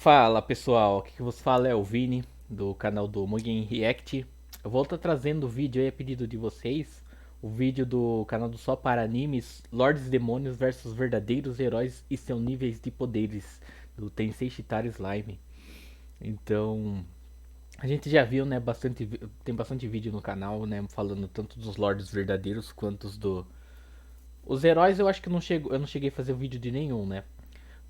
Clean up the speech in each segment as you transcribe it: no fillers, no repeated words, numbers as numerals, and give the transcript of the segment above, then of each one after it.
Fala pessoal, aqui que vos fala é o Vini, do canal do Mugen React. Eu vou estar trazendo o vídeo aí a pedido de vocês, o vídeo do canal do Só para Animes, Lords Demônios versus Verdadeiros Heróis e seus níveis de poderes, do Tensei Shitara Slime. Então, a gente já viu, né, tem bastante vídeo no canal, né, falando tanto dos Lords verdadeiros quanto os heróis. Eu acho que eu não cheguei a fazer vídeo de nenhum, né?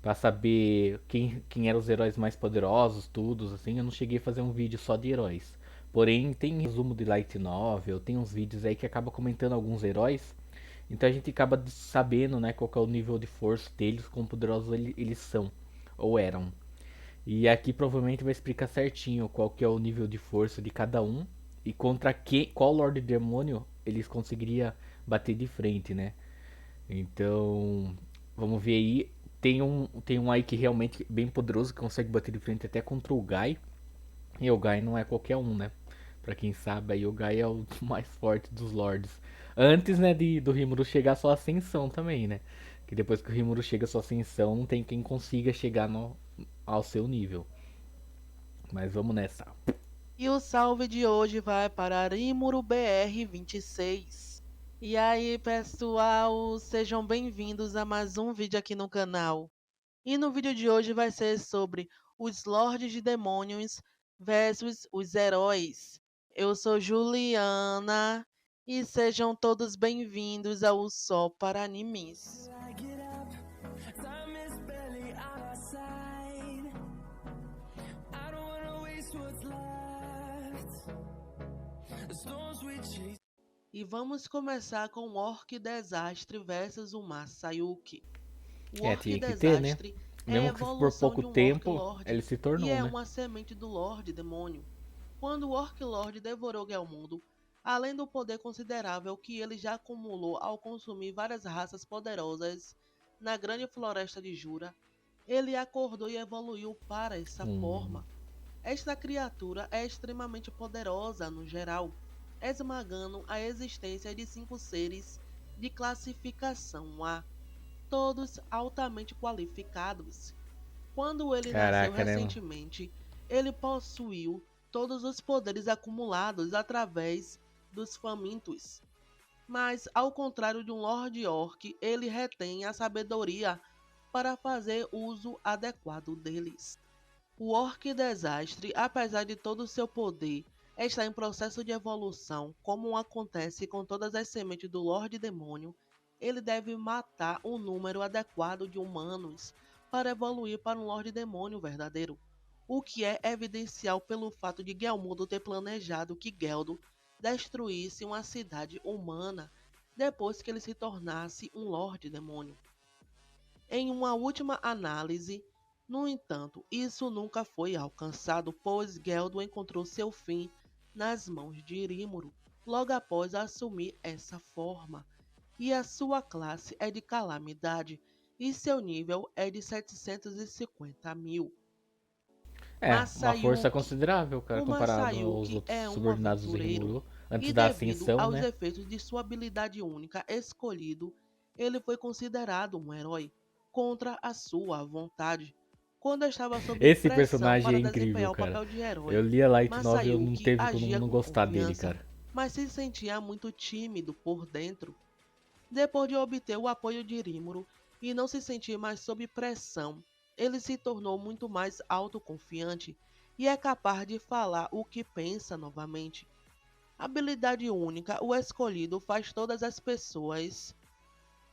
Pra saber quem eram os heróis mais poderosos, todos, assim. Eu não cheguei a fazer um vídeo só de heróis. Porém, tem resumo de Light Novel, tem uns vídeos aí que acaba comentando alguns heróis. Então a gente acaba sabendo, né, qual que é o nível de força deles, quão poderosos eles são, ou eram. E aqui provavelmente vai explicar certinho qual que é o nível de força de cada um e contra qual Lord Demônio eles conseguiriam bater de frente, né? Então, vamos ver aí. Tem um aí que realmente é bem poderoso, que consegue bater de frente até contra o Gai. E o Gai não é qualquer um, né? Pra quem sabe, aí o Gai é o mais forte dos Lords. Antes, né, do Rimuru chegar à sua ascensão também, né? Que depois que o Rimuru chega à sua ascensão, não tem quem consiga chegar ao seu nível. Mas vamos nessa. E o salve de hoje vai para Rimuro BR 26. E aí, pessoal, sejam bem-vindos a mais um vídeo aqui no canal. E no vídeo de hoje vai ser sobre os Lordes de Demônios versus os heróis. Eu sou Juliana e sejam todos bem-vindos ao Só para Animes. E vamos começar com o Orc Desastre versus o Masayuki. O É, Orc tinha que ter, né? Desastre é a Mesmo que por evolução pouco de um Orc tempo, ele Lord se e tornou, é né? uma semente do Lorde Demônio. Quando o Orc Lord devorou Gelmundo, além do poder considerável que ele já acumulou ao consumir várias raças poderosas na grande floresta de Jura, ele acordou e evoluiu para essa Hum. forma. Esta criatura é extremamente poderosa no geral, esmagando a existência de 5 seres de classificação A, todos altamente qualificados. Quando ele nasceu Caraca, né? recentemente, ele possuiu todos os poderes acumulados através dos famintos. Mas, ao contrário de um Lord Orc, ele retém a sabedoria para fazer uso adequado deles. O Orc Desastre, apesar de todo o seu poder, está em processo de evolução, como acontece com todas as sementes do Lorde Demônio. Ele deve matar um número adequado de humanos para evoluir para um Lorde Demônio verdadeiro, o que é evidencial pelo fato de Gelmundo ter planejado que Geldo destruísse uma cidade humana depois que ele se tornasse um Lorde Demônio. Em uma última análise, no entanto, isso nunca foi alcançado, pois Geldo encontrou seu fim nas mãos de Rímuro logo após assumir essa forma, e a sua classe é de calamidade e seu nível é de 750.000. É, uma força Masayuki. considerável, cara, O comparado aos Masayuki outros é um subordinados do aventureiro Rimuru, antes e, da devido ascensão, aos né? efeitos de sua habilidade única escolhido, ele foi considerado um herói contra a sua vontade. Quando estava sob Esse pressão personagem é para incrível, desempenhar o cara. papel de Eu herói, li a Light Novel e não Masayuki teve como agia não com gostar dele, confiança, cara. mas se sentia muito tímido por dentro. Depois de obter o apoio de Rímuro e não se sentir mais sob pressão, ele se tornou muito mais autoconfiante e é capaz de falar o que pensa novamente. Habilidade única, o escolhido faz todas as pessoas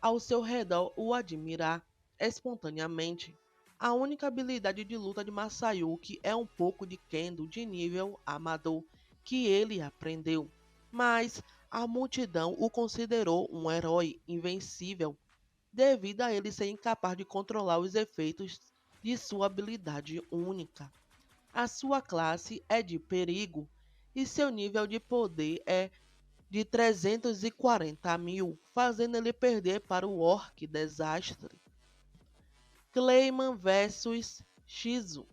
ao seu redor o admirar espontaneamente. A única habilidade de luta de Masayuki é um pouco de Kendo de nível amador que ele aprendeu, mas a multidão o considerou um herói invencível devido a ele ser incapaz de controlar os efeitos de sua habilidade única. A sua classe é de perigo e seu nível de poder é de 340.000, fazendo ele perder para o Orc Desastre. Clayman versus Shizu.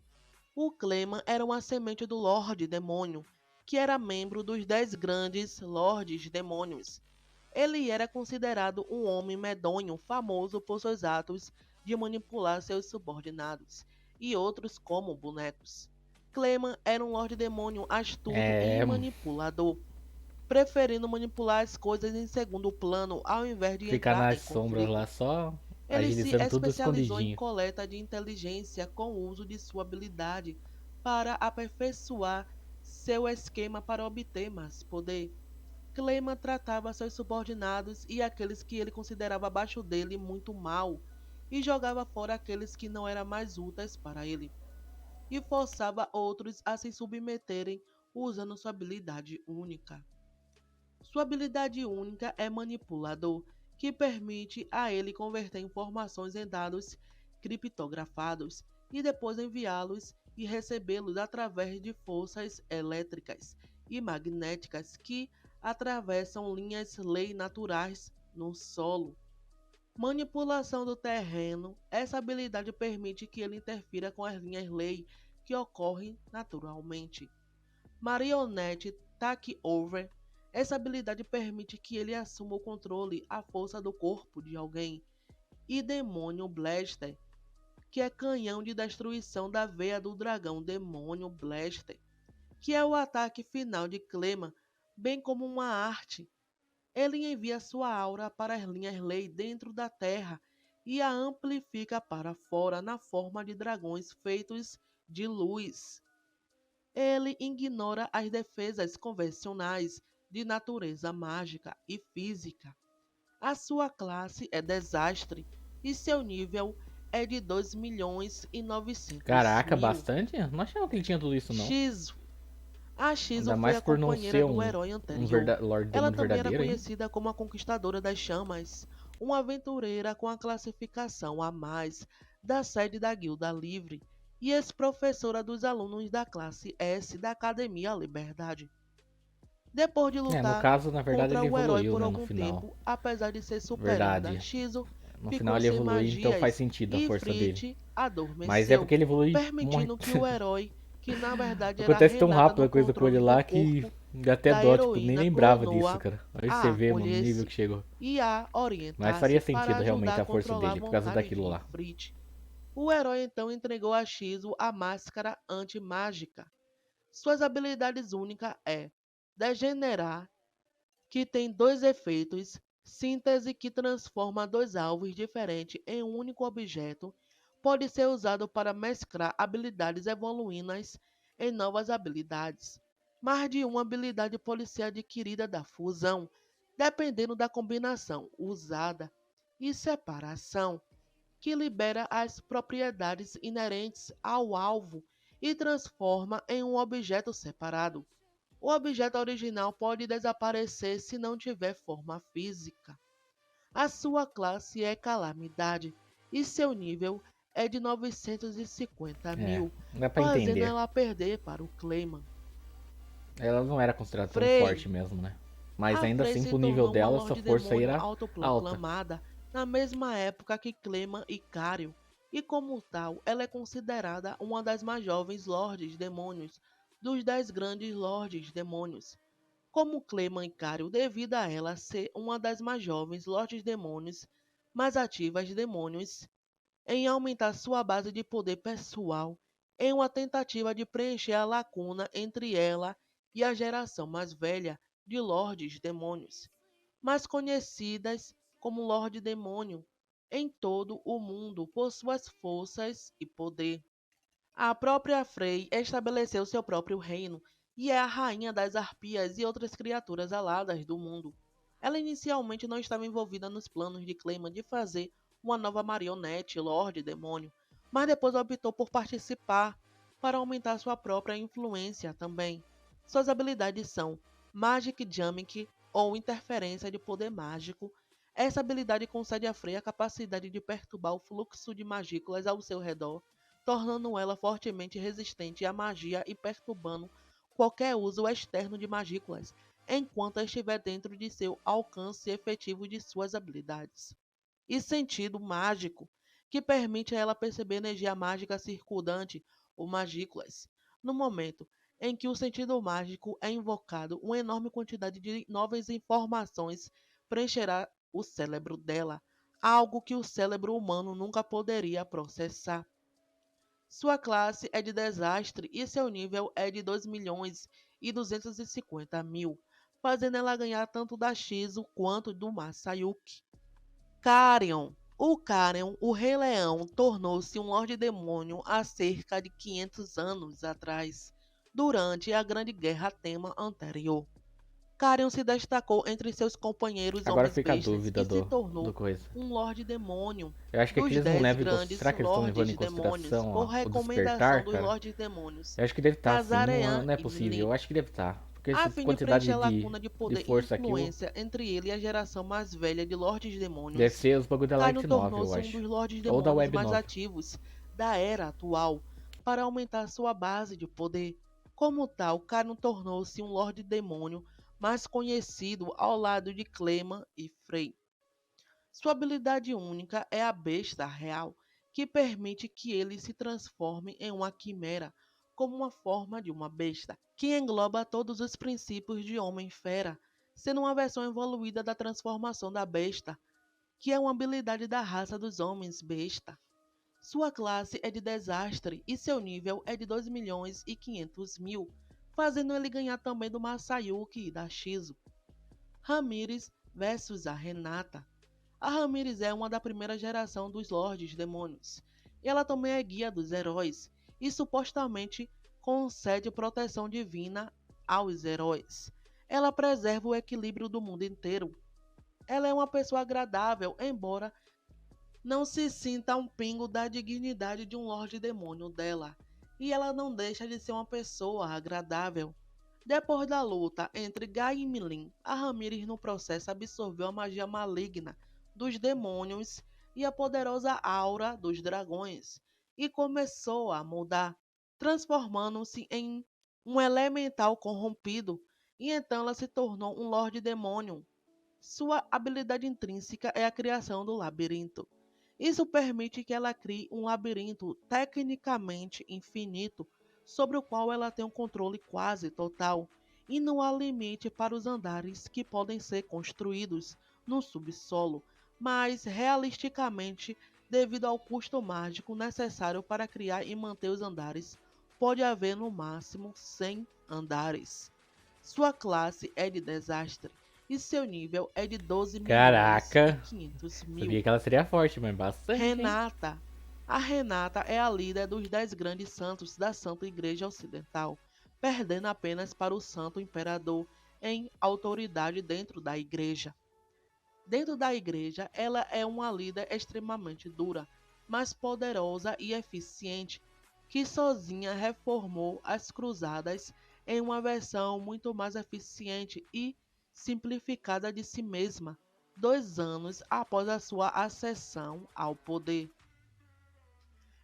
O Clayman era uma semente do Lorde Demônio, que era membro dos 10 grandes Lordes Demônios. Ele era considerado um homem medonho, famoso por seus atos de manipular seus subordinados. e outros como bonecos. Clayman era um Lorde Demônio astuto e É, manipulador, preferindo manipular as coisas em segundo plano ao invés de ficar entrar nas em sombras lá conflito. só Ele se agilizando tudo especializou em escondidinho. coleta de inteligência com o uso de sua habilidade para aperfeiçoar seu esquema para obter mais poder. Clayman tratava seus subordinados e aqueles que ele considerava abaixo dele muito mal, e jogava fora aqueles que não eram mais úteis para ele, e forçava outros a se submeterem usando sua habilidade única. Sua habilidade única é manipulador, que permite a ele converter informações em dados criptografados e depois enviá-los e recebê-los através de forças elétricas e magnéticas que atravessam linhas lei naturais no solo. Manipulação do terreno. Essa habilidade permite que ele interfira com as linhas lei que ocorrem naturalmente. Marionete Takeover. Essa habilidade permite que ele assuma o controle, a força do corpo de alguém. E Demônio Blaster, que é canhão de destruição da veia do dragão Demônio Blaster, que é o ataque final de Clayman, bem como uma arte. Ele envia sua aura para as linhas lei dentro da Terra e a amplifica para fora na forma de dragões feitos de luz. Ele ignora as defesas convencionais de natureza mágica e física. A sua classe é desastre e seu nível é de 2.900.000. Caraca, bastante? Não achava que ele tinha tudo isso não. Shizu. A Shizu Ainda foi mais a por não companheira ser do um, herói um anterior. Lorde Ela Demônio também era verdadeiro aí. conhecida como a Conquistadora das Chamas, uma aventureira com a classificação a mais da sede da Guilda Livre e ex-professora dos alunos da classe S da Academia Liberdade. Depois de É, no lutar caso, na verdade, contra ele o herói evoluiu, por né, no algum final. tempo, apesar de ser superada, Verdade. Shizu No final ficou ele sem evolui, então faz magias sentido a e força dele. Frit Mas é adormeceu, porque ele evolui muito. permitindo que o herói, que na verdade era Acontece tão Renata rápido no a coisa com ele controle do lá que corpo dá até da dó, tipo, nem heroína lembrava disso, Clonoa, cara. Aí você a vê, mano, o nível acolhesse que chegou. e a Mas orientasse faria para sentido ajudar realmente a a força controlar a dele, por causa vontade daquilo de lá. Frit. O herói então entregou a Shizu a máscara anti-mágica. Suas habilidades únicas é Degenerar, que tem dois efeitos, síntese que transforma dois alvos diferentes em um único objeto, pode ser usado para mesclar habilidades evoluídas em novas habilidades. Mais de uma habilidade pode ser adquirida da fusão, dependendo da combinação usada, e separação, que libera as propriedades inerentes ao alvo e transforma em um objeto separado. O objeto original pode desaparecer se não tiver forma física. A sua classe é Calamidade e seu nível é de 950 É, mil, dá pra fazendo entender. ela perder para o Clayman. Ela não era considerada tão Frey. forte mesmo, né? Mas A ainda Frey assim, se pro nível tornou uma dela, sua Lorde força aí Demônio era alta. autoproclamada na mesma época que Clayman e Cario, e como tal, ela é considerada uma das mais jovens Lordes Demônios dos 10 grandes Lordes Demônios. Como Clayman e Cario, devido a ela ser uma das mais jovens Lordes Demônios mais ativas demônios, em aumentar sua base de poder pessoal em uma tentativa de preencher a lacuna entre ela e a geração mais velha de Lordes Demônios, mais conhecidas como Lorde Demônio em todo o mundo por suas forças e poder. A própria Frey estabeleceu seu próprio reino e é a rainha das arpias e outras criaturas aladas do mundo. Ela inicialmente não estava envolvida nos planos de Clayman de fazer uma nova marionete Lorde Demônio, mas depois optou por participar para aumentar sua própria influência também. Suas habilidades são Magic Jumping ou Interferência de Poder Mágico. Essa habilidade concede a Frey a capacidade de perturbar o fluxo de magículas ao seu redor, tornando ela fortemente resistente à magia e perturbando qualquer uso externo de magículas, enquanto estiver dentro de seu alcance efetivo de suas habilidades. E sentido mágico, que permite a ela perceber energia mágica circundante ou magículas. No momento em que o sentido mágico é invocado, uma enorme quantidade de novas informações preencherá o cérebro dela, algo que o cérebro humano nunca poderia processar. Sua classe é de desastre e seu nível é de 2.250.000, fazendo ela ganhar tanto da Shizu quanto do Masayuki. Carrion. O Carrion, o Rei Leão, tornou-se um Lorde Demônio há cerca de 500 anos atrás, durante a Grande Guerra Tema anterior. Carrion se destacou entre seus companheiros Agora homens fica a bestas dúvida e se do tornou coisa. um Lorde Demônio Eu acho que aqui dos eles não 10 levam grandes será que eles estão levando Lordes em Demônios, consideração, por ó, o recomendação despertar, dos cara? Lordes Demônios Eu acho que deve estar assim, não, Nazarean não é e possível. Melee, Eu acho que deve estar. Porque a essa fim de preencher quantidade a lacuna de de poder e força aqui influência entre ele e a geração mais velha de Lordes deve Demônios. ser os bagulho da Caio Light Novel, eu tornou-se um acho. dos Lordes Ou da Demônios Web mais Novel. ativos da era atual para aumentar sua base de poder. Como tal, Caio tornou-se um Lorde Demônio mais conhecido ao lado de Cleman e Frey. Sua habilidade única é a Besta Real, que permite que ele se transforme em uma quimera, como uma forma de uma besta, que engloba todos os princípios de Homem-Fera, sendo uma versão evoluída da transformação da besta, que é uma habilidade da raça dos homens besta. Sua classe é de desastre e seu nível é de 2.500.000, fazendo ele ganhar também do Masayuki e da Shizu. Ramírez versus a Renata. A Ramírez é uma da primeira geração dos Lordes Demônios. Ela também é guia dos heróis e supostamente concede proteção divina aos heróis. Ela preserva o equilíbrio do mundo inteiro. Ela é uma pessoa agradável, embora não se sinta um pingo da dignidade de um Lorde Demônio dela. E ela não deixa de ser uma pessoa agradável. Depois da luta entre Gai e Milin, a Ramírez no processo absorveu a magia maligna dos demônios e a poderosa aura dos dragões, e começou a mudar, transformando-se em um elemental corrompido, e então ela se tornou um Lorde Demônio. Sua habilidade intrínseca é a criação do labirinto. Isso permite que ela crie um labirinto tecnicamente infinito, sobre o qual ela tem um controle quase total, e não há limite para os andares que podem ser construídos no subsolo, mas realisticamente, devido ao custo mágico necessário para criar e manter os andares, pode haver no máximo 100 andares. Sua classe é de desastre e seu nível é de 12 milhões e Caraca! 500 Sabia mil. que ela seria forte, mas bastante, hein? Renata. A Renata é a líder dos 10 grandes santos da Santa Igreja Ocidental, perdendo apenas para o Santo Imperador em autoridade dentro da igreja. Dentro da igreja, ela é uma líder extremamente dura, mas poderosa e eficiente, que sozinha reformou as cruzadas em uma versão muito mais eficiente e simplificada de si mesma, 2 anos após a sua ascensão ao poder.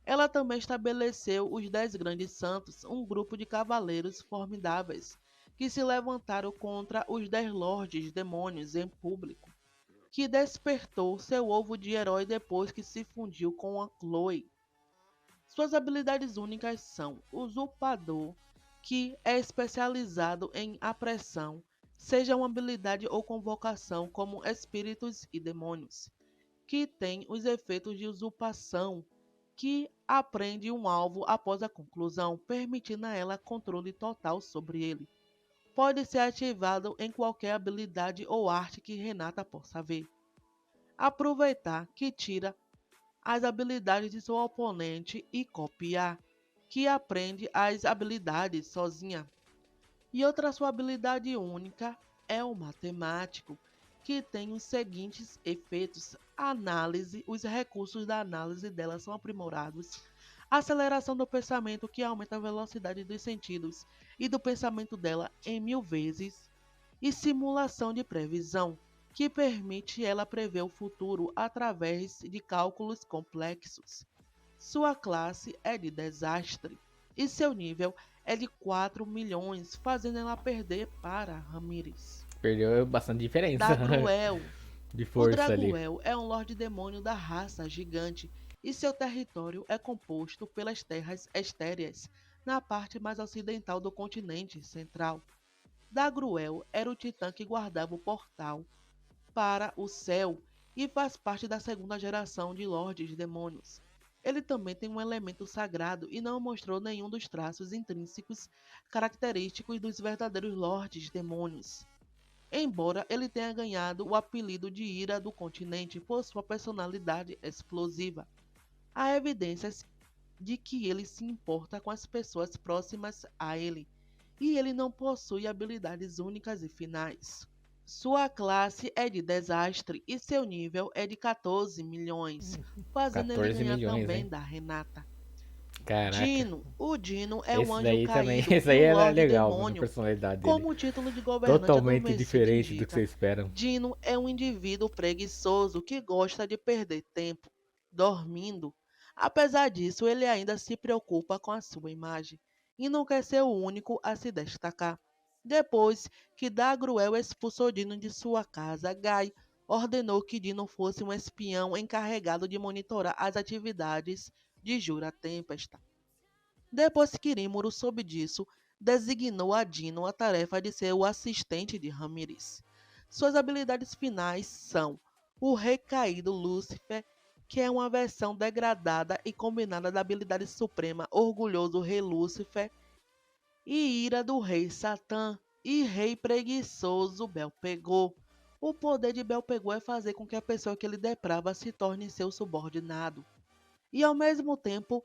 Ela também estabeleceu os 10 Grandes Santos, um grupo de cavaleiros formidáveis, que se levantaram contra os 10 Lordes Demônios em público, que despertou seu ovo de herói depois que se fundiu com a Chloe. Suas habilidades únicas são Usurpador, que é especializado em apressão, seja uma habilidade ou convocação como espíritos e demônios, que tem os efeitos de usurpação, que aprende um alvo após a conclusão, permitindo a ela controle total sobre ele. Pode ser ativado em qualquer habilidade ou arte que Renata possa ver. Aproveitar, que tira as habilidades de seu oponente, e copiar, que aprende as habilidades sozinha. E outra sua habilidade única é o matemático, que tem os seguintes efeitos: análise, os recursos da análise dela são aprimorados, aceleração do pensamento, que aumenta a velocidade dos sentidos e do pensamento dela em 1000 vezes, e simulação de previsão, que permite ela prever o futuro através de cálculos complexos. Sua classe é de desastre e seu nível é de 4 milhões, fazendo ela perder para Ramírez. Perdeu bastante diferença Dagruel. de O força ali. Draguel é um Lorde Demônio da raça gigante e seu território é composto pelas terras estéreas na parte mais ocidental do continente central. Dagruel era o titã que guardava o portal para o céu e faz parte da segunda geração de Lordes Demônios. Ele também tem um elemento sagrado e não mostrou nenhum dos traços intrínsecos característicos dos verdadeiros Lordes Demônios. Embora ele tenha ganhado o apelido de Ira do Continente por sua personalidade explosiva, há evidências de que ele se importa com as pessoas próximas a ele, e ele não possui habilidades únicas e finais. Sua classe é de desastre e seu nível é de 14 milhões, fazendo ele 14 ganhar milhões, também hein? da Renata. Caraca. Dino. O Dino é um Esse anjo daí também, caído esse e aí o era Lorde legal, mano, a Demônio. personalidade dele. Como o título de governante Totalmente adormecido diferente do que indica, vocês esperam. Dino é um indivíduo preguiçoso que gosta de perder tempo dormindo. Apesar disso, ele ainda se preocupa com a sua imagem e não quer ser o único a se destacar. Depois que Dagruel expulsou Dino de sua casa, Guy ordenou que Dino fosse um espião encarregado de monitorar as atividades de Jura Tempesta. Depois que Rímuro soube disso, designou a Dino a tarefa de ser o assistente de Ramírez. Suas habilidades finais são o Recaído Lúcifer, que é uma versão degradada e combinada da habilidade suprema Orgulhoso Rei Lúcifer e Ira do Rei Satã e Rei Preguiçoso Belpegor. O poder de Belpegor é fazer com que a pessoa que ele deprava se torne seu subordinado e ao mesmo tempo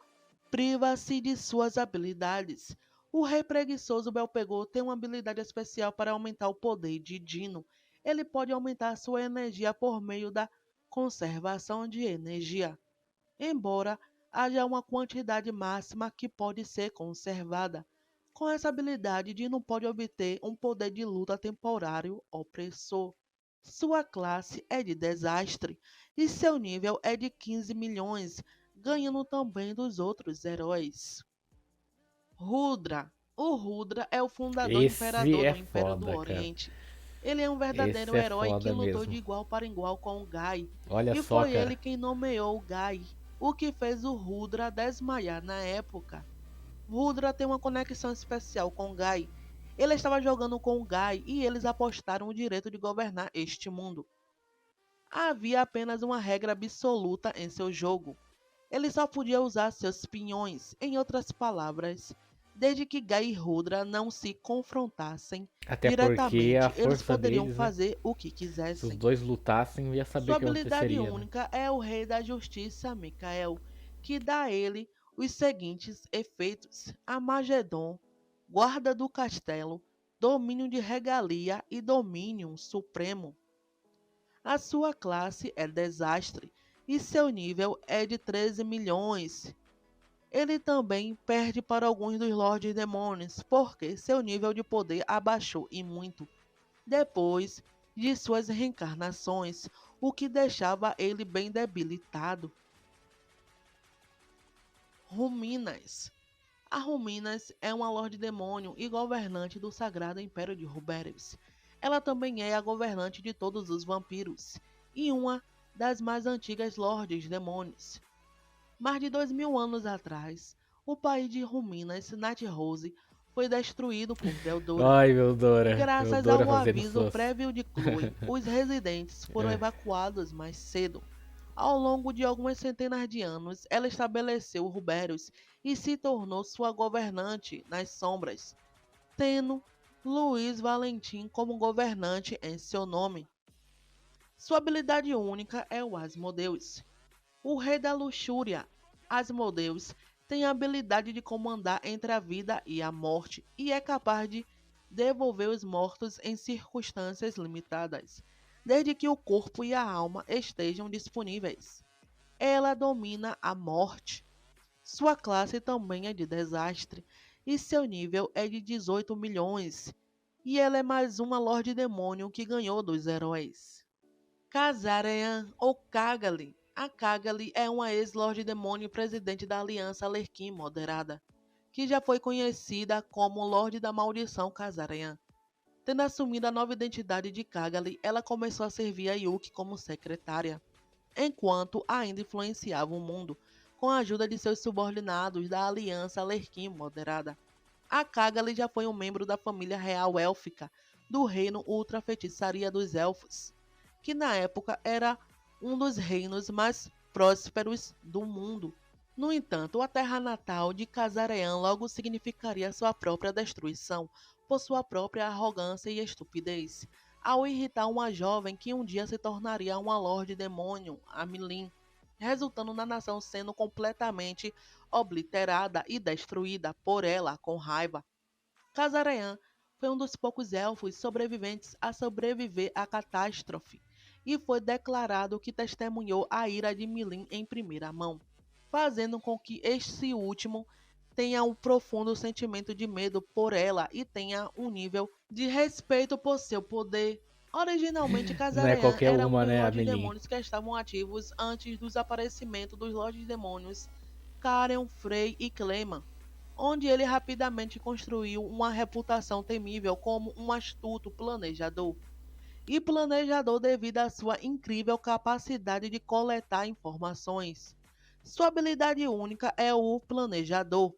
priva-se de suas habilidades. O rei preguiçoso Belpegor tem uma habilidade especial para aumentar o poder de Dino. Ele pode aumentar sua energia por meio da conservação de energia, embora haja uma quantidade máxima que pode ser conservada. Com essa habilidade, Dino pode obter um poder de luta temporário opressor. Sua classe é de desastre e seu nível é de 15 milhões, ganhando também dos outros heróis. Rudra. O Rudra é o fundador e Esse imperador é do Império do foda, cara. Oriente. Ele é um verdadeiro Esse é herói que foda lutou de mesmo. igual para igual com o Gai, Olha e só, foi cara. ele quem nomeou o Gai, o que fez o Rudra desmaiar na época. Rudra tem uma conexão especial com Gai. Ele estava jogando com o Gai e eles apostaram o direito de governar este mundo. Havia apenas uma regra absoluta em seu jogo. Ele só podia usar seus pinhões, em outras palavras, desde que Gai e Rudra não se confrontassem Até porque a diretamente, eles força poderiam deles, né? fazer o que Se os quisessem. dois lutassem, ia saber Sua o que habilidade aconteceria, né? única é o Rei da Justiça, Micael, que dá a ele os seguintes efeitos: Amagedon, Guarda do Castelo, Domínio de Regalia e Domínio Supremo. A sua classe é Desastre e seu nível é de 13 milhões. Ele também perde para alguns dos Lordes Demônios, porque seu nível de poder abaixou e muito depois de suas reencarnações, o que deixava ele bem debilitado. Ruminas. A Ruminas é uma Lorde Demônio e governante do Sagrado Império de Rubéreos. Ela também é a governante de todos os vampiros e uma das mais antigas Lordes Demônios. Mais de 2000 anos atrás, o país de Ruminas, Nath-Rose, foi destruído por Veldora. Ai, meu Dora. Meu Graças Dora ao fazendo aviso suas. prévio de Chloe, os residentes foram É. evacuados mais cedo. Ao longo de algumas centenas de anos, ela estabeleceu Rubéreos e se tornou sua governante nas sombras, tendo Luiz Valentim como governante em seu nome. Sua habilidade única é o Asmodeus, o rei da luxúria. Asmodeus tem a habilidade de comandar entre a vida e a morte e é capaz de devolver os mortos em circunstâncias limitadas, desde que o corpo e a alma estejam disponíveis. Ela domina a morte. Sua classe também é de desastre e seu nível é de 18 milhões. E ela é mais uma Lorde Demônio que ganhou dos heróis. Kazarian ou Cagali. A Cagali é uma ex-Lorde Demônio e presidente da Aliança Alerquim Moderada, que já foi conhecida como Lorde da Maldição Kazarian. Tendo assumido a nova identidade de Cagali, ela começou a servir a Yuki como secretária, enquanto ainda influenciava o mundo, com a ajuda de seus subordinados da Aliança Alerquim Moderada. A Cagali já foi um membro da família real élfica do reino Ultra Feitiçaria dos Elfos, que na época era um dos reinos mais prósperos do mundo. No entanto, a terra natal de Casarean logo significaria sua própria destruição, por sua própria arrogância e estupidez, ao irritar uma jovem que um dia se tornaria uma Lorde Demônio, a Milin, resultando na nação sendo completamente obliterada e destruída por ela com raiva. Casarean foi um dos poucos elfos sobreviventes a sobreviver à catástrofe e foi declarado que testemunhou a ira de Milin em primeira mão, fazendo com que este último tenha um profundo sentimento de medo por ela e tenha um nível de respeito por seu poder. Originalmente, Não é Casarean qualquer era um uma, dos né, Lordes Amelie? Demônios que estavam ativos antes do desaparecimento dos Lordes Demônios Karen, Frey e Cleman, onde ele rapidamente construiu uma reputação temível como um astuto planejador. E planejador devido à sua incrível capacidade de coletar informações. Sua habilidade única é o planejador,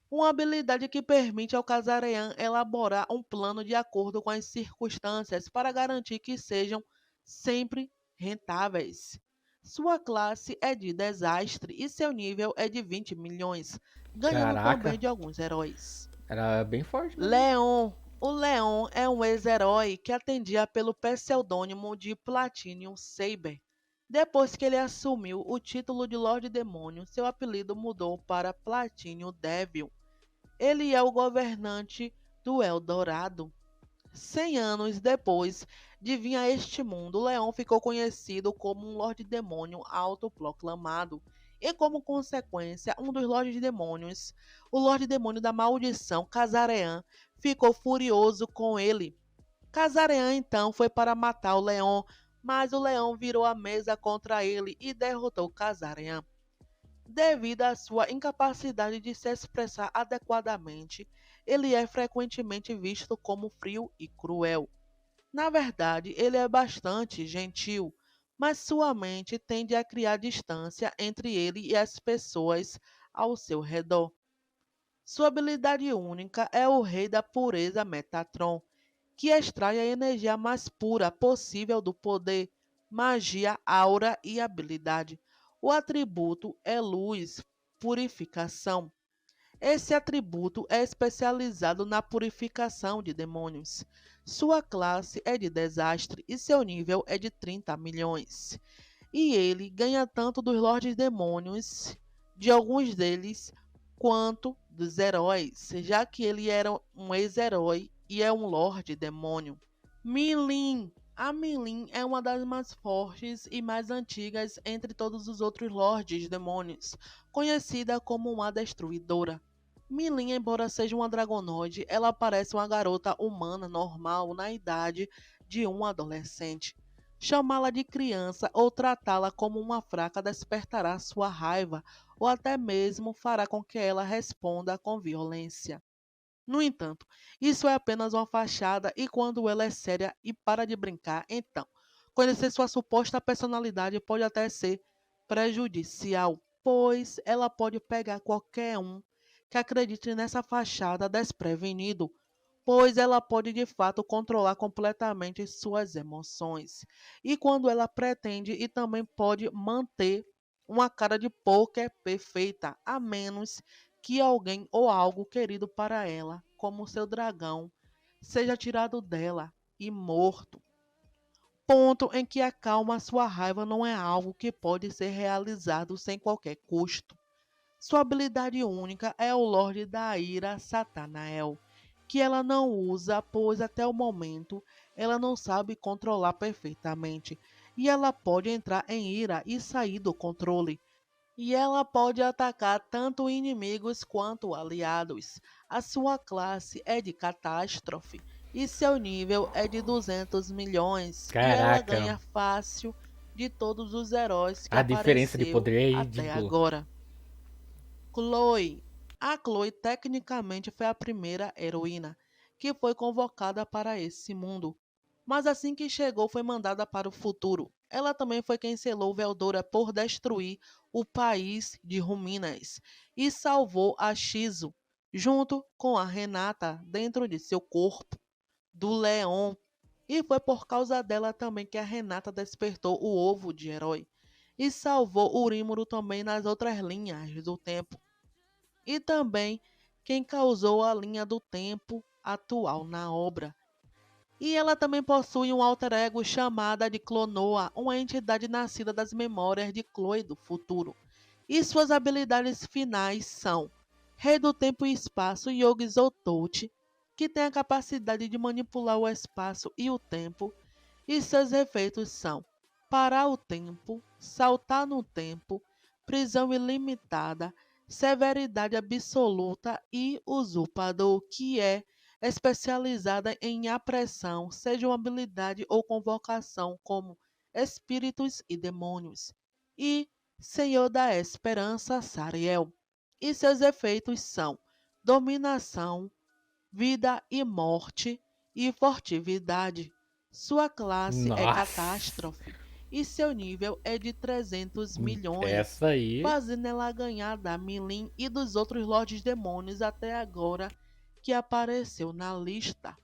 uma habilidade que permite ao Casarean elaborar um plano de acordo com as circunstâncias para garantir que sejam sempre rentáveis. Sua classe é de desastre e seu nível é de 20 milhões, ganhando também Caraca, de alguns heróis. era bem forte mesmo. Leon. O Leon é um ex-herói que atendia pelo pseudônimo de Platinum Saber. Depois que ele assumiu o título de Lorde Demônio, seu apelido mudou para Platinum Devil. Ele é o governante do Eldorado. 100 anos depois de vir a este mundo, Leão ficou conhecido como um Lorde Demônio autoproclamado. E como consequência, um dos Lordes Demônios, o Lorde Demônio da Maldição, Casarean, ficou furioso com ele. Casarean então foi para matar o Leão, mas o Leão virou a mesa contra ele e derrotou Casarean. Devido à sua incapacidade de se expressar adequadamente, ele é frequentemente visto como frio e cruel. Na verdade, ele é bastante gentil, mas sua mente tende a criar distância entre ele e as pessoas ao seu redor. Sua habilidade única é o Rei da Pureza Metatron, que extrai a energia mais pura possível do poder, magia, aura e habilidade. O atributo é luz, purificação. Esse atributo é especializado na purificação de demônios. Sua classe é de desastre e seu nível é de 30 milhões. E ele ganha tanto dos Lordes Demônios, de alguns deles, quanto dos heróis, já que ele era um ex-herói e é um Lorde Demônio. Milin. A Milin é uma das mais fortes e mais antigas entre todos os outros Lordes Demônios, conhecida como uma Destruidora. Milin, embora seja uma dragonoide, ela parece uma garota humana normal na idade de um adolescente. Chamá-la de criança ou tratá-la como uma fraca despertará sua raiva ou até mesmo fará com que ela responda com violência. No entanto, isso é apenas uma fachada e quando ela é séria e para de brincar, então, conhecer sua suposta personalidade pode até ser prejudicial, pois ela pode pegar qualquer um que acredite nessa fachada desprevenido, pois ela pode de fato controlar completamente suas emoções. E quando ela pretende e também pode manter uma cara de pôquer perfeita, a menos que alguém ou algo querido para ela, como seu dragão, seja tirado dela e morto. Ponto em que acalma sua raiva não é algo que pode ser realizado sem qualquer custo. Sua habilidade única é o Lorde da Ira Satanael, que ela não usa, pois até o momento ela não sabe controlar perfeitamente, e ela pode entrar em ira e sair do controle. E ela pode atacar tanto inimigos quanto aliados. A sua classe é de catástrofe e seu nível é de 200 milhões. E ela Caraca, ganha fácil de todos os heróis que a diferença de apareceu poder é até ridícula. agora. Chloe. A Chloe tecnicamente foi a primeira heroína que foi convocada para esse mundo, mas assim que chegou foi mandada para o futuro. Ela também foi quem selou Veldora por destruir o país de Ruminas e salvou a Shizu, junto com a Renata dentro de seu corpo, do Leon. E foi por causa dela também que a Renata despertou o ovo de herói. e salvou o Rímuro também nas outras linhas do tempo. E também quem causou a linha do tempo atual na obra. E ela também possui um alter ego chamada de Clonoa, uma entidade nascida das memórias de Chloe do futuro. E suas habilidades finais são Rei do Tempo e Espaço Yogi Zotout, que tem a capacidade de manipular o espaço e o tempo, e seus efeitos são parar o tempo, saltar no tempo, prisão ilimitada, severidade absoluta e usurpador, que é especializada em apressão, seja uma habilidade ou convocação, como espíritos e demônios, e Senhor da Esperança Sariel. E seus efeitos são dominação, vida e morte e furtividade. Sua classe é Nossa. catástrofe e seu nível é de 300 milhões, Essa aí. fazendo ela ganhar da Milin e dos outros Lordes Demônios até agora que apareceu na lista.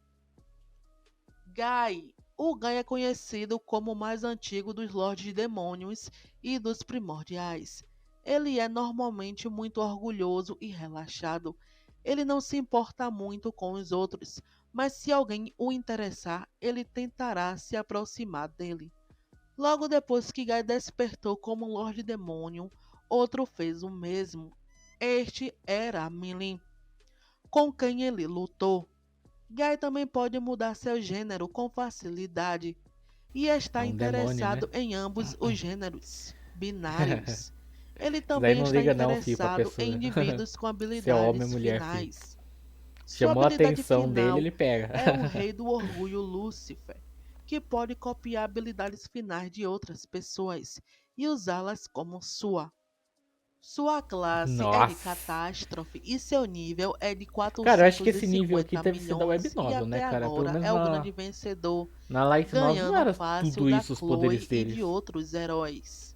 Gai. O Gai é conhecido como o mais antigo dos Lordes Demônios e dos Primordiais. Ele é normalmente muito orgulhoso e relaxado. Ele não se importa muito com os outros, mas se alguém o interessar, ele tentará se aproximar dele. Logo depois que Gai despertou como Lorde Demônio, outro fez o mesmo. Este era Milin, com quem ele lutou. Guy também pode mudar seu gênero com facilidade e É está um demônio, né? interessado em ambos os gêneros binários. Ele Daí também não está liga não, filho, pra interessado pessoa. em indivíduos com Se é homem ou habilidades mulher, filho. finais. Sua Chamou a habilidade atenção dele, final ele pega. é o Rei do Orgulho Lúcifer, que pode copiar habilidades finais de outras pessoas e usá-las como sua. Sua classe é de Nossa. catástrofe e seu nível é de Cara, eu acho que esse nível aqui 450 deve ser da web milhões e novel, né, até cara? Pelo agora menos é o grande vencedor, na light novel não ganhando era fácil tudo da isso os poderes Chloe e deles. de outros heróis.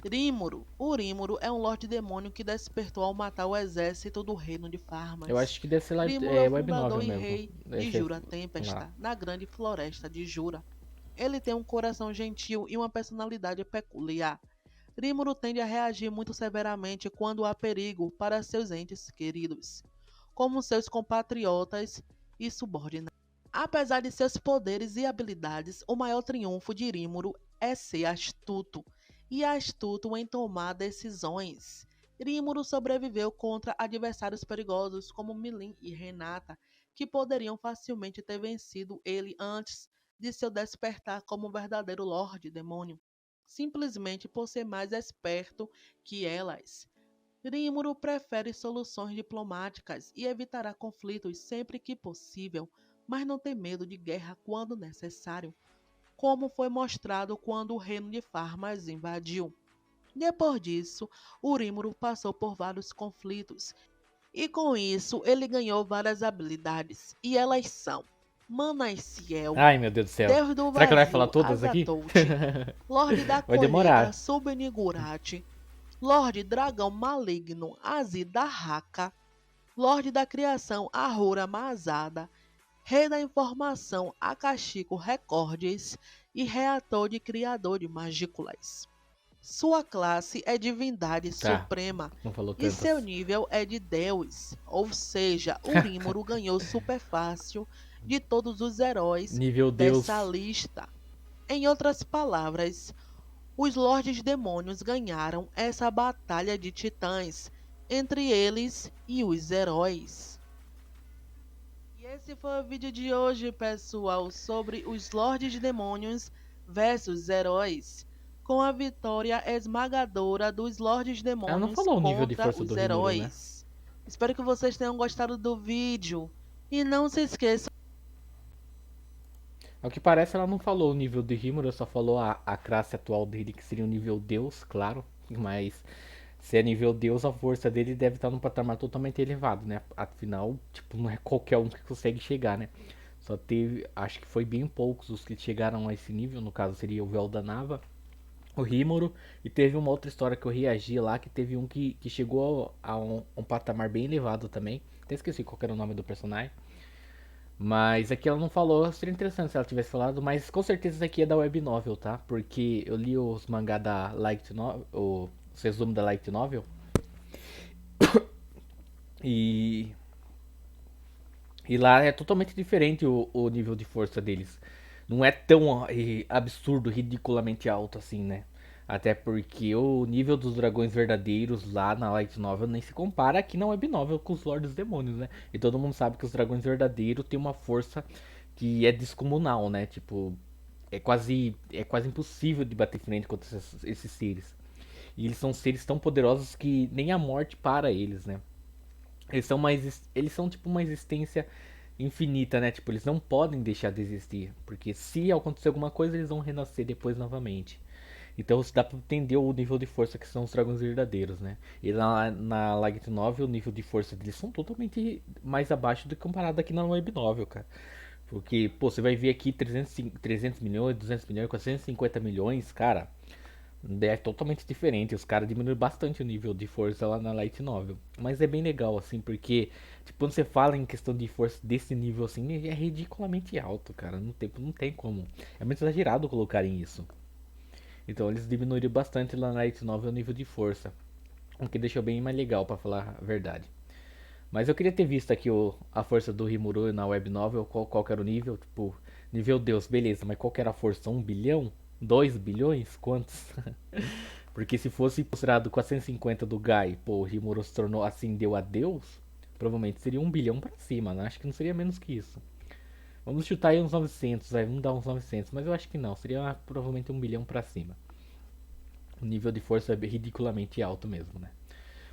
Rímuro. O Rímuro é um Lorde Demônio que despertou ao matar o exército do reino de Eu Farmas. acho que deve ser Rímuro é o web fundador novel e mesmo. rei de Deve ser Jura lá. Tempesta, na grande floresta de Jura. Ele tem um coração gentil e uma personalidade peculiar. Rímuro tende a reagir muito severamente quando há perigo para seus entes queridos, como seus compatriotas e subordinados. Apesar de seus poderes e habilidades, o maior triunfo de Rímuro é ser astuto, e astuto em tomar decisões. Rímuro sobreviveu contra adversários perigosos como Milin e Renata, que poderiam facilmente ter vencido ele antes de seu despertar como verdadeiro Lorde Demônio, simplesmente por ser mais esperto que elas. Rímuro prefere soluções diplomáticas e evitará conflitos sempre que possível, mas não tem medo de guerra quando necessário, como foi mostrado quando o reino de Farmas invadiu. Depois disso, o Rímuro passou por vários conflitos, e com isso ele ganhou várias habilidades, e elas são Manaiciel, Ai, meu Deus do céu. Deus do Será que ela vai falar Vazio todas aqui? Azatoth, Lorde da Vai Colheita demorar. Subnigurate, Lorde Dragão Maligno Azida Haka, Lorde da Criação Ahura Mazada, Rei da Informação Akashico Recordes e Reator de Criador de Magículas. Sua classe é Divindade Tá, Suprema não falou e tantas. seu nível é de Deus, ou seja, o Rímuro ganhou super fácil de todos os heróis Nível dessa Deus. lista. Em outras palavras, os Lordes Demônios ganharam essa batalha de titãs entre eles e os heróis. E esse foi o vídeo de hoje, pessoal, sobre os Lordes Demônios versus heróis, com a vitória esmagadora dos Lordes Ela não Demônios falou o nível de contra força os do Rimuru, né? heróis. Espero que vocês tenham gostado do vídeo. E não se esqueçam. Ao que parece, ela não falou o nível de Rimuru, só falou a classe atual dele, que seria o nível Deus, claro. Mas se é nível Deus, a força dele deve estar num patamar totalmente elevado, né? Afinal, tipo, não é qualquer um que consegue chegar, né? Só teve, acho que foi bem poucos os que chegaram a esse nível, no caso seria o Véu da Nava, o Rimuru, e teve uma outra história que eu reagi lá, que teve um que chegou a um patamar bem elevado também. Até esqueci qual era o nome do personagem. Mas aqui ela não falou, seria interessante se ela tivesse falado, mas com certeza isso aqui é da Web Novel, tá? Porque eu li os mangá da Light Novel, os resumo da Light Novel, e, e lá é totalmente diferente o nível de força deles. Não é tão absurdo, ridiculamente alto assim, né? Até porque o nível dos dragões verdadeiros lá na Light Novel nem se compara aqui na Web Novel com os Lordes Demônios, né? E todo mundo sabe que os dragões verdadeiros têm uma força que é descomunal, né? Tipo, é quase impossível de bater frente contra esses seres. E eles são seres tão poderosos que nem a morte para eles, né? Eles são tipo uma existência infinita, né? Tipo, eles não podem deixar de existir, porque se acontecer alguma coisa, eles vão renascer depois novamente. Então dá pra entender o nível de força que são os dragões verdadeiros, né? E lá na Light Novel, o nível de força deles são totalmente mais abaixo do que comparado aqui na Web Novel, cara. Porque, pô, você vai ver aqui 300 milhões, 200 milhões, 450 milhões, cara. É totalmente diferente. Os caras diminuíram bastante o nível de força lá na Light Novel. Mas é bem legal, assim, porque, tipo, quando você fala em questão de força desse nível, assim, é ridiculamente alto, cara. Não tem como. É muito exagerado colocarem isso. Então eles diminuíram bastante lá na Light Novel o nível de força. O que deixou bem mais legal, pra falar a verdade. Mas eu queria ter visto aqui a força do Rimuru na web novel, qual que era o nível, tipo, nível Deus, beleza, mas qual que era a força? 1 bilhão? 2 bilhões? Quantos? Porque se fosse considerado 450 do Gai, pô, o Rimuru se tornou, ascendeu a Deus, provavelmente seria 1 bilhão pra cima, né? Acho que não seria menos que isso. Vamos chutar aí uns 900, vai, vamos dar uns 900, mas eu acho que não, seria provavelmente 1 bilhão pra cima. O nível de força é ridiculamente alto mesmo, né?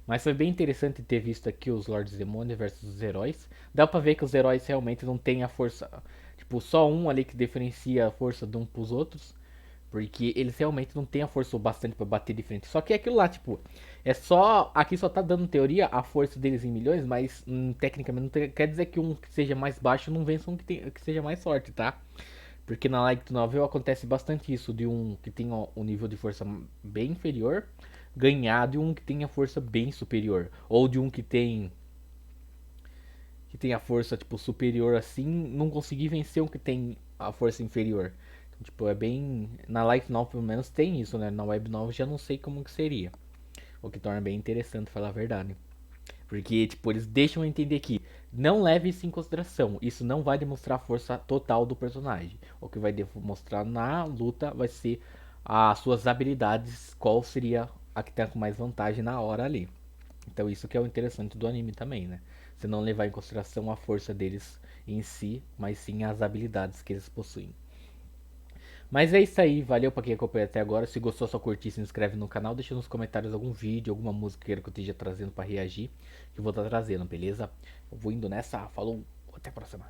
Mas foi bem interessante ter visto aqui os Lords Demônios versus os heróis. Dá pra ver que os heróis realmente não têm a força. Tipo, só um ali que diferencia a força de um pros outros. Porque eles realmente não têm a força o bastante pra bater de frente. Só que é aquilo lá, tipo, é só. Aqui só tá dando teoria a força deles em milhões, mas tecnicamente não quer dizer que um que seja mais baixo não vença um que seja mais forte, tá? Porque na Light Novel acontece bastante isso, de um que tem um nível de força bem inferior ganhar de um que tem a força bem superior. Ou de um que tem a força tipo superior assim, não conseguir vencer um que tem a força inferior. Então, tipo, é bem. Na Light Novel pelo menos tem isso, né? Na Web Novel já não sei como que seria. O que torna bem interessante falar a verdade. Porque, tipo, eles deixam entender que não leve isso em consideração. Isso não vai demonstrar a força total do personagem. O que vai demonstrar na luta vai ser as suas habilidades, qual seria a que tá com mais vantagem na hora ali. Então isso que é o interessante do anime também, né? Você não levar em consideração a força deles em si, mas sim as habilidades que eles possuem. Mas é isso aí, valeu pra quem acompanhou até agora. Se gostou, só curtir, se inscreve no canal, deixa nos comentários algum vídeo, alguma música que eu esteja trazendo pra reagir, que eu vou estar trazendo, beleza? Eu vou indo nessa, falou, até a próxima.